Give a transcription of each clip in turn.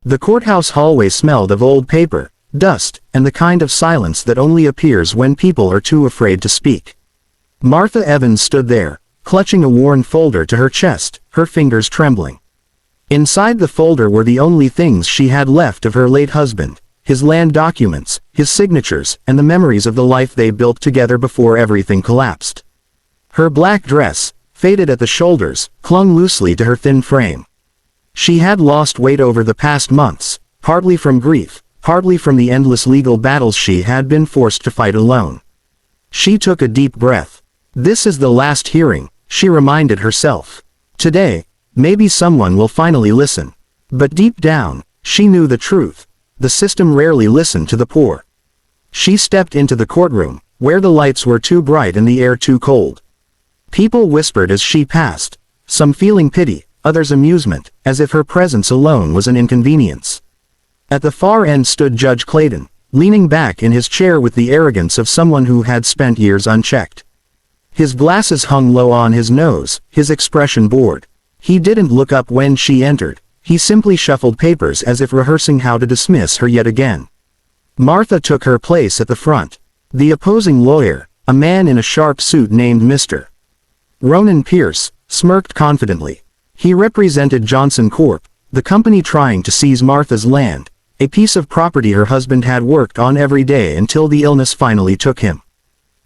The courthouse hallway smelled of old paper, dust, and the kind of silence that only appears when people are too afraid to speak. Martha Evans stood there, clutching a worn folder to her chest, her fingers trembling. Inside the folder were the only things she had left of her late husband, his land documents, his signatures, and the memories of the life they built together before everything collapsed. Her black dress, faded at the shoulders, clung loosely to her thin frame. She had lost weight over the past months, partly from grief, partly from the endless legal battles she had been forced to fight alone. She took a deep breath. This is the last hearing, she reminded herself. Today, maybe someone will finally listen. But deep down, she knew the truth. The system rarely listened to the poor. She stepped into the courtroom, where the lights were too bright and the air too cold. People whispered as she passed, some feeling pity, others amusement, as if her presence alone was an inconvenience. At the far end stood Judge Clayton, leaning back in his chair with the arrogance of someone who had spent years unchecked. His glasses hung low on his nose, his expression bored. He didn't look up when she entered. He simply shuffled papers as if rehearsing how to dismiss her yet again. Martha took her place at the front. The opposing lawyer, a man in a sharp suit named Mr. Ronan Pierce, smirked confidently. He represented Johnson Corp., the company trying to seize Martha's land, a piece of property her husband had worked on every day until the illness finally took him.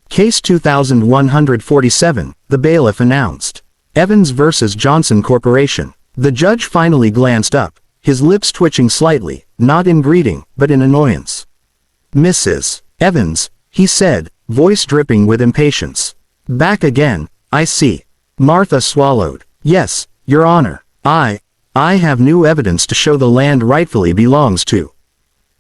Case 2147, the bailiff announced. Evans versus Johnson Corporation. The judge finally glanced up, his lips twitching slightly, not in greeting, but in annoyance. Mrs. Evans, he said, voice dripping with impatience. Back again, I see. Martha swallowed. Yes, Your Honor. I have new evidence to show the land rightfully belongs to.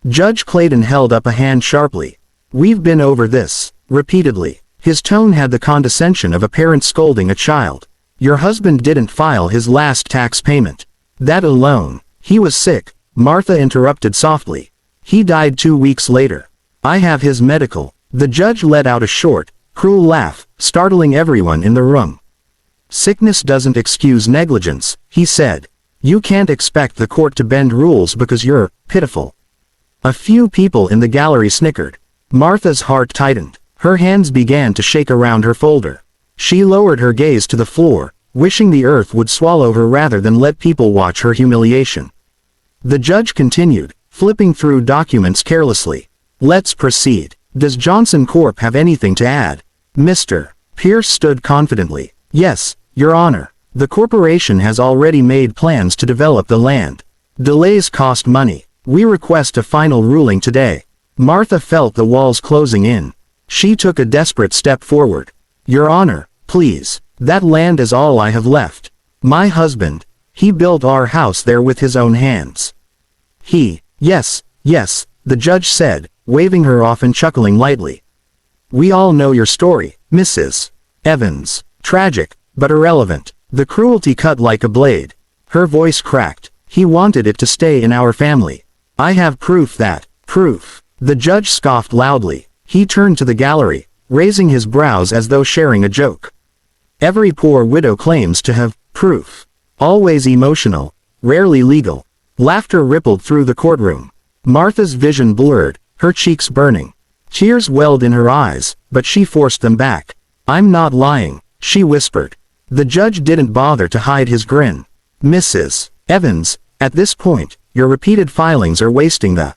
Judge Clayton held up a hand sharply. We've been over this, repeatedly. His tone had the condescension of a parent scolding a child. Your husband didn't file his last tax payment. That alone. He was sick, Martha interrupted softly. He died 2 weeks later. I have his medical. The judge let out a short, cruel laugh, startling everyone in the room. Sickness doesn't excuse negligence, he said. You can't expect the court to bend rules because you're pitiful. A few people in the gallery snickered. Martha's heart tightened. Her hands began to shake around her folder. She lowered her gaze to the floor, wishing the earth would swallow her rather than let people watch her humiliation. The judge continued, flipping through documents carelessly. Let's proceed. Does Johnson Corp. Have anything to add? Mr. Pierce stood confidently. Yes, Your Honor. The corporation has already made plans to develop the land. Delays cost money. We request a final ruling today. Martha felt the walls closing in. She took a desperate step forward. Your Honor, please. That land is all I have left. My husband. He built our house there with his own hands. Yes, the judge said, waving her off and chuckling lightly. We all know your story, Mrs. Evans. Tragic, but irrelevant. The cruelty cut like a blade. Her voice cracked. He wanted it to stay in our family. I have proof that. Proof. The judge scoffed loudly. He turned to the gallery, raising his brows as though sharing a joke. Every poor widow claims to have proof. Always emotional, rarely legal. Laughter rippled through the courtroom. Martha's vision blurred, her cheeks burning. Tears welled in her eyes, but she forced them back. I'm not lying, she whispered. The judge didn't bother to hide his grin. Mrs. Evans, at this point, your repeated filings are wasting the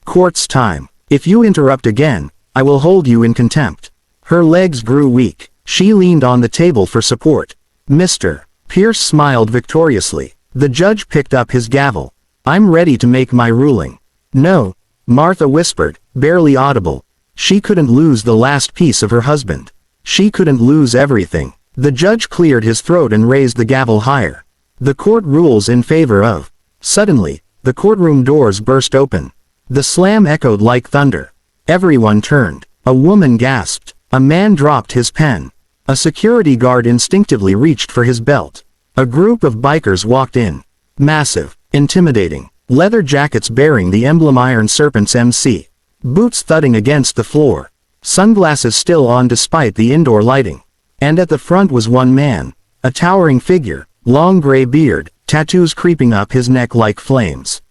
court's time. If you interrupt again, I will hold you in contempt. Her legs grew weak. She leaned on the table for support. Mr. Pierce smiled victoriously. The judge picked up his gavel. I'm ready to make my ruling. No, Martha whispered, barely audible. She couldn't lose the last piece of her husband. She couldn't lose everything. The judge cleared his throat and raised the gavel higher. The court rules in favor of. Suddenly, the courtroom doors burst open. The slam echoed like thunder. Everyone turned. A woman gasped. A man dropped his pen. A security guard instinctively reached for his belt. A group of bikers walked in. Massive, intimidating. Leather jackets bearing the emblem Iron Serpent's MC. Boots thudding against the floor. Sunglasses still on despite the indoor lighting. And at the front was one man. A towering figure, long gray beard, tattoos creeping up his neck like flames.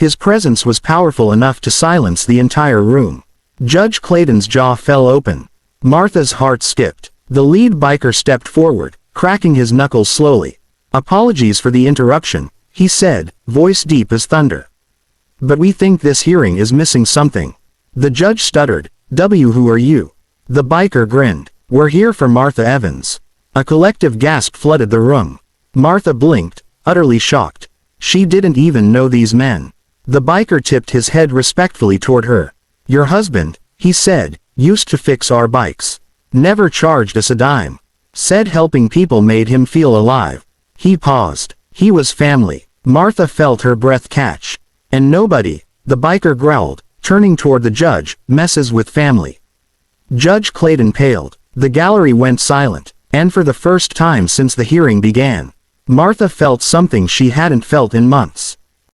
His presence was powerful enough to silence the entire room. Judge Clayton's jaw fell open. Martha's heart skipped. The lead biker stepped forward, cracking his knuckles slowly. "Apologies for the interruption," he said, voice deep as thunder. "But we think this hearing is missing something." The judge stuttered, Who are you?" The biker grinned. "We're here for Martha Evans." A collective gasp flooded the room. Martha blinked, utterly shocked. She didn't even know these men. The biker tipped his head respectfully toward her. "Your husband," he said, "used to fix our bikes. Never charged us a dime. Said helping people made him feel alive." He paused. "He was family." Martha felt her breath catch. "And nobody," the biker growled, turning toward the judge, "messes with family." Judge Clayton paled. The gallery went silent, and for the first time since the hearing began, Martha felt something she hadn't felt in months.